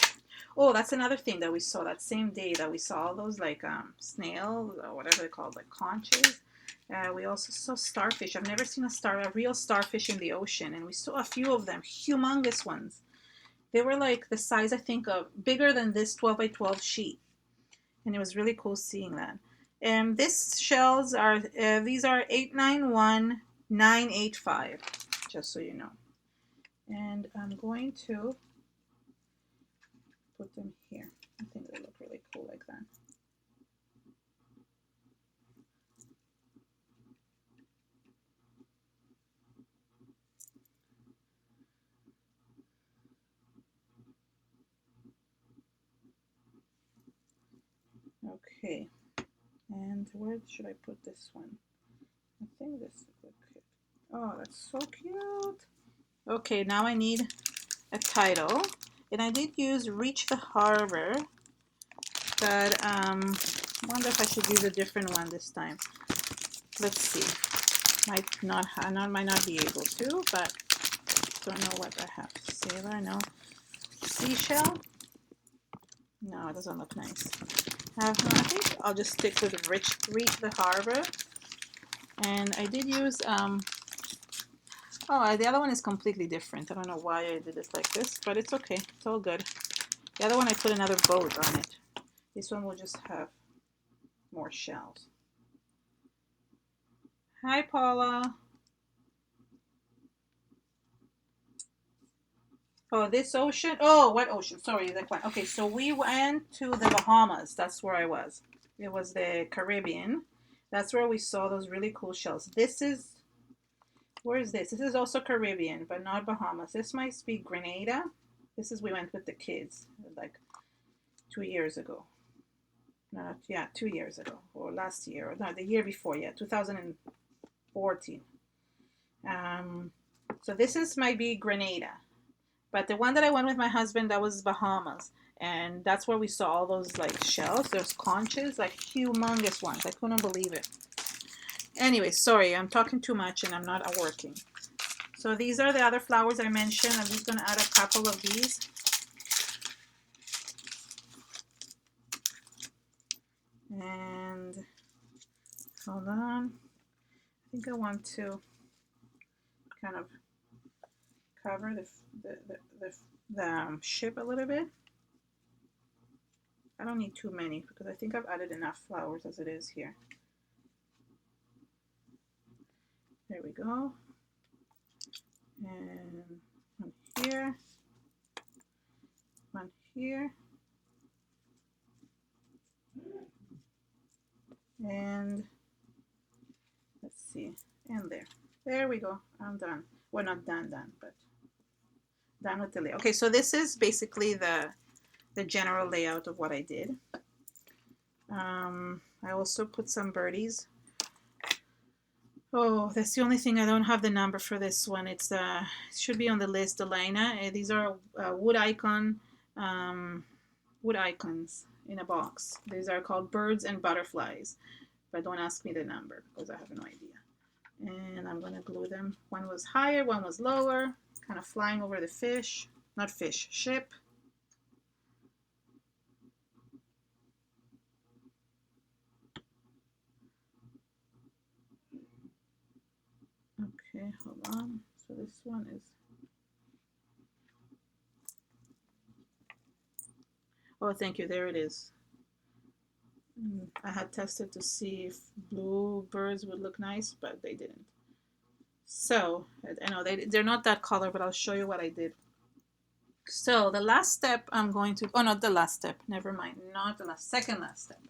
[SPEAKER 1] Oh, that's another thing that we saw that same day that we saw all those like snails or whatever they're called, like conches. We also saw starfish. I've never seen a real starfish in the ocean, and we saw a few of them, humongous ones. They were like the size, I think, of bigger than this 12 by 12 sheet, and it was really cool seeing that. And these shells are these are 891985, just so you know. And I'm going to put them here. I think they look really cool like that. Okay, and where should I put this one? I think this is good. Oh, that's so cute. Okay, now I need a title, and I did use Reach the Harbor, but I wonder if I should use a different one this time. Let's see. Might not be able to, but don't know what I have. Sailor, no. Seashell? No, it doesn't look nice. I think I'll just stick with Reach the Harbor. And I did use oh, the other one is completely different. I don't know why I did it like this, but it's okay. It's all good. The other one I put another boat on it. This one will just have more shells. Hi, Paula. Oh, this ocean? Oh, what ocean? Sorry, that one. Okay, so we went to the Bahamas. That's where I was. It was the Caribbean. That's where we saw those really cool shells. This is, where is this? This is also Caribbean, but not Bahamas. This might be Grenada. This is, we went with the kids like 2 years ago. No, yeah, 2 years ago, or last year, or no, the year before, yeah, 2014. So this might be Grenada. But the one that I went with my husband, that was Bahamas. And that's where we saw all those like shells. There's conches, like humongous ones. I couldn't believe it. Anyway, sorry, I'm talking too much and I'm not working. So these are the other flowers I mentioned. I'm just going to add a couple of these. And hold on. I think I want to kind of cover the ship a little bit. I don't need too many because I think I've added enough flowers as it is here. There we go. And one here. One here. And let's see. And there. There we go. I'm done. Well, not done, but done with the layout. Okay, so this is basically the general layout of what I did. I also put some birdies. Oh, that's the only thing I don't have the number for this one. It should be on the list, Elena. These are wood icons in a box. These are called birds and butterflies, but don't ask me the number because I have no idea. And I'm gonna glue them. One was higher, one was lower, kind of flying over the fish, not fish, ship. Okay, hold on. So this one is, oh, thank you, there it is. I had tested to see if blue birds would look nice, but they didn't. So, I know they're not that color, but I'll show you what I did. So the last step I'm going to, oh, not the last step, never mind, not the last, second last step.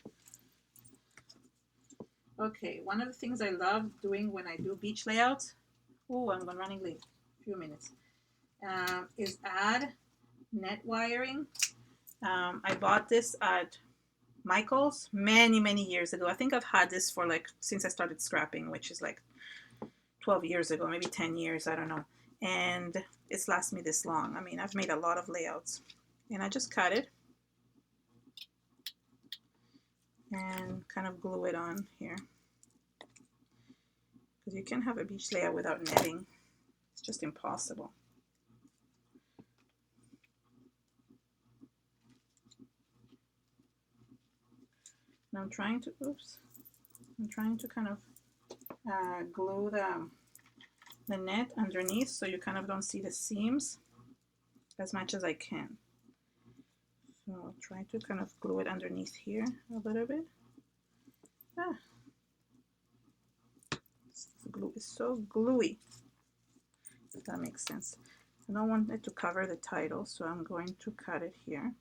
[SPEAKER 1] Okay, one of the things I love doing when I do beach layouts, oh, I'm running late, a few minutes, is add net wiring. I bought this at Michael's many years ago. I think I've had this for like since I started scrapping, which is like 12 years ago, maybe 10 years, I don't know. And it's lasted me this long. I mean, I've made a lot of layouts. And I just cut it and kind of glue it on here. Because you can't have a beach layout without netting. It's just impossible. And I'm trying to, kind of glue the net underneath so you kind of don't see the seams as much as I can. So I'll try to kind of glue it underneath here a little bit. This glue is so gluey, if that makes sense. I don't want it to cover the title, so I'm going to cut it here.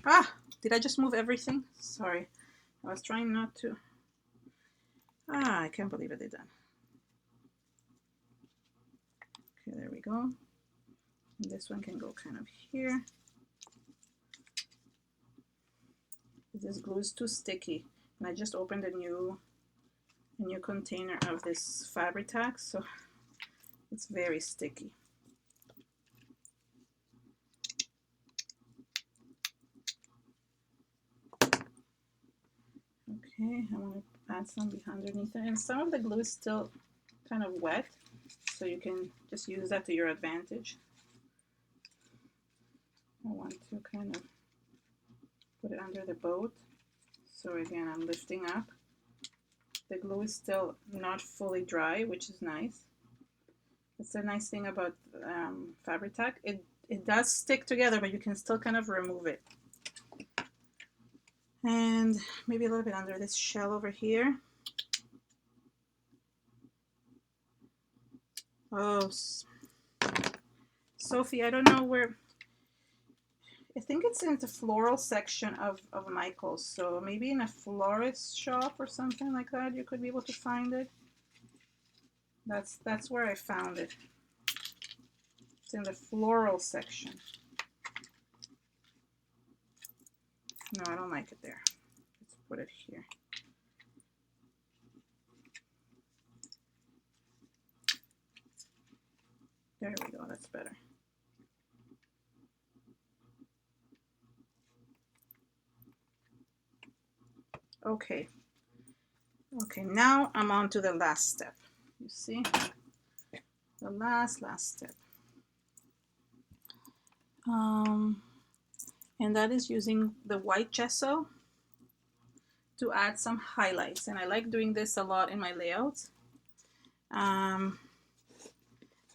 [SPEAKER 1] Ah, did I just move everything? Sorry, I was trying not to. Ah, I can't believe I did that. Okay, there we go. And this one can go kind of here. This glue is too sticky, and I just opened a new container of this Fabri-Tac, so it's very sticky. Okay, I want to add some underneath it, and some of the glue is still kind of wet, so you can just use that to your advantage. I want to kind of put it under the boat. So again, I'm lifting up. The glue is still not fully dry, which is nice. That's a nice thing about Fabri-Tac. It does stick together, but you can still kind of remove it. And maybe a little bit under this shell over here. Oh, Sophie, I don't know where. I think it's in the floral section of Michael's. So maybe in a florist shop or something like that, you could be able to find it. That's where I found it. It's in the floral section. No, I don't like it there. Let's put it here. There we go, that's better. Okay. Okay, now I'm on to the last step. You see? The last step. And that is using the white gesso to add some highlights. And I like doing this a lot in my layouts.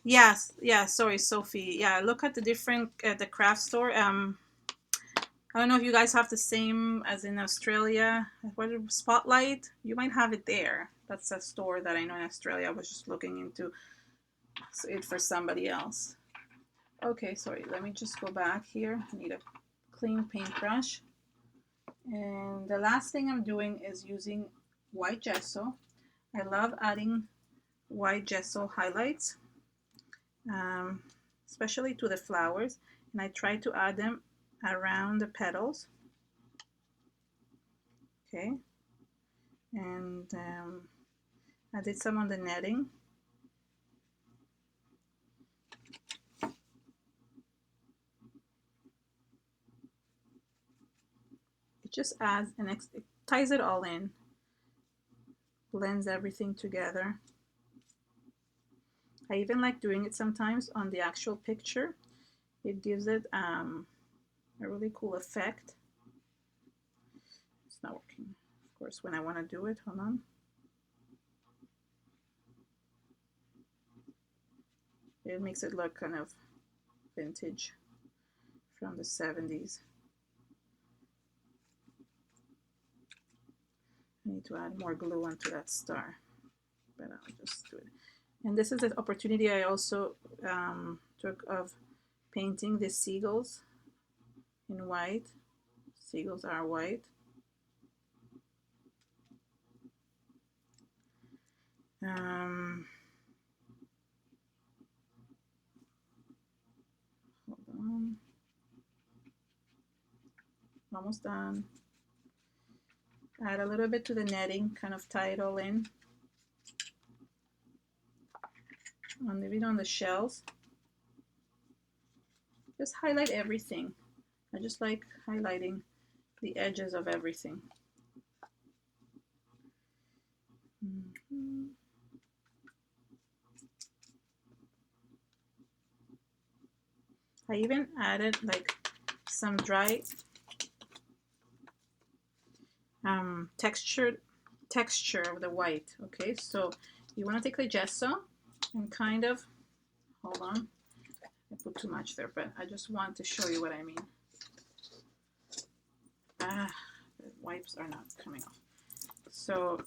[SPEAKER 1] Yes, yeah, sorry, Sophie. Yeah, look at the different at the craft store. I don't know if you guys have the same as in Australia. What Spotlight? You might have it there. That's a store that I know in Australia. I was just looking into it for somebody else. Okay, sorry. Let me just go back here. I need a clean paintbrush. And the last thing I'm doing is using white gesso. I love adding white gesso highlights, especially to the flowers. And I try to add them around the petals. Okay, and I did some on the netting. It just adds it ties it all in. blends everything together. I even like doing it sometimes on the actual picture. It gives it a really cool effect. It's not working, of course, when I want to do it. Hold on. It makes it look kind of vintage from the 70s. I need to add more glue onto that star, but I'll just do it. And this is an opportunity I also took of painting the seagulls in white. Seagulls are white. Hold on. Almost done. Add a little bit to the netting, kind of tie it all in. And leave it on the shells. Just highlight everything. I just like highlighting the edges of everything. I even added like some dry texture of the white. Okay, so you want to take the gesso and kind of, hold on, I put too much there, but I just want to show you what I mean. The wipes are not coming off. So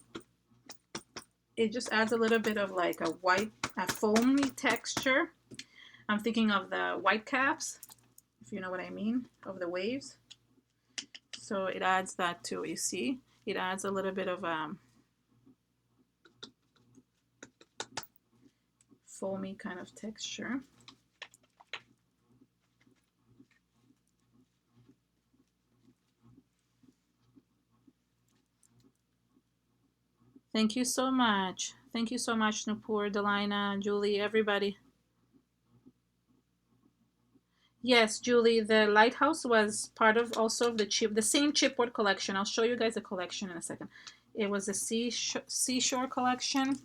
[SPEAKER 1] it just adds a little bit of like a foamy texture. I'm thinking of the white caps, if you know what I mean, of the waves. So it adds that too, you see? It adds a little bit of foamy kind of texture. Thank you so much. Thank you so much, Nupur, Delina, Julie, everybody. Yes, Julie, the lighthouse was part of also the same chipboard collection. I'll show you guys the collection in a second. It was a seashore collection.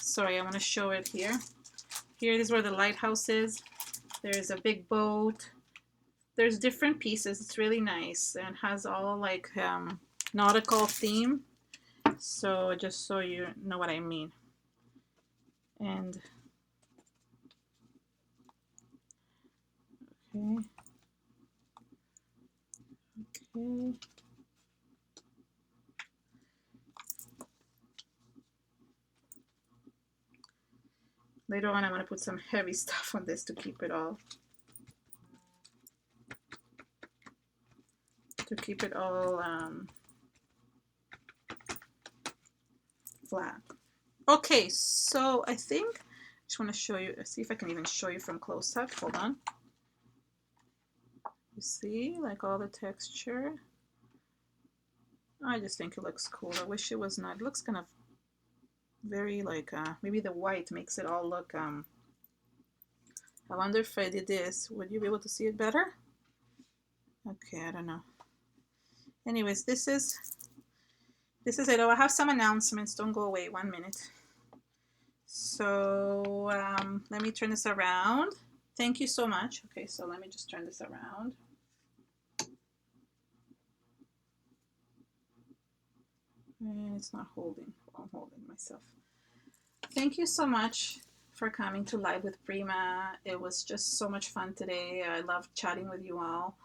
[SPEAKER 1] Sorry, I want to show it here. Here is where the lighthouse is. There's a big boat. There's different pieces. It's really nice and has all like nautical theme. So just so you know what I mean. And okay. Later on, I'm going to put some heavy stuff on this to keep it all flat. Okay, so I think I just want to show you, see if I can even show you from close up. Hold on. You see, like all the texture. I just think it looks cool. I wish it was not. It looks kind of very like, maybe the white makes it all look, I wonder if I did this, would you be able to see it better? Okay, I don't know. Anyways, this is it. Oh, I have some announcements. Don't go away. 1 minute. So let me turn this around. Thank you so much. Okay, so let me just turn this around. And it's not holding. I'm holding myself. Thank you so much for coming to Live with Prima. It was just so much fun today. I loved chatting with you all.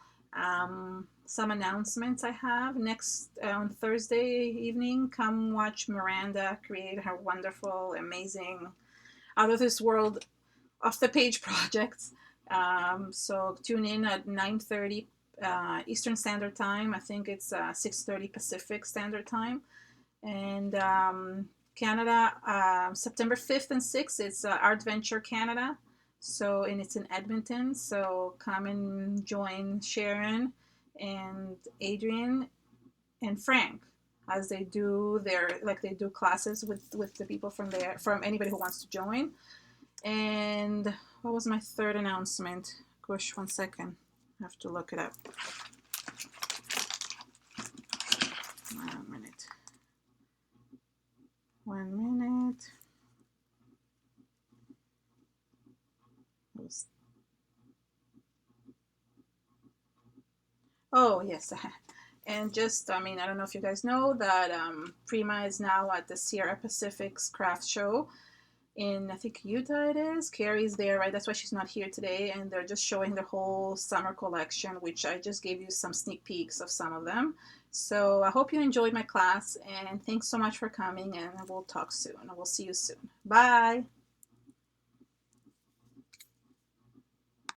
[SPEAKER 1] Some announcements I have. Next on Thursday evening, come watch Miranda create her wonderful, amazing, out of this world, off the page projects. So tune in at 9:30 Eastern Standard Time. I think it's 6:30 Pacific Standard Time. And Canada, September 5th and 6th, it's Art Venture Canada. So, and it's in Edmonton. So come and join Sharon and Adrian and Frank as they do they do classes with the people from there, from anybody who wants to join. And what was my third announcement? Gosh, 1 second. I have to look it up. 1 minute. 1 minute. Oh, yes. And just, I mean, I don't know if you guys know that Prima is now at the Sierra Pacific's craft show in, I think, Utah it is. Carrie's there, right? That's why she's not here today. And they're just showing the whole summer collection, which I just gave you some sneak peeks of some of them. So I hope you enjoyed my class, and thanks so much for coming, and we'll talk soon. We'll see you soon. Bye.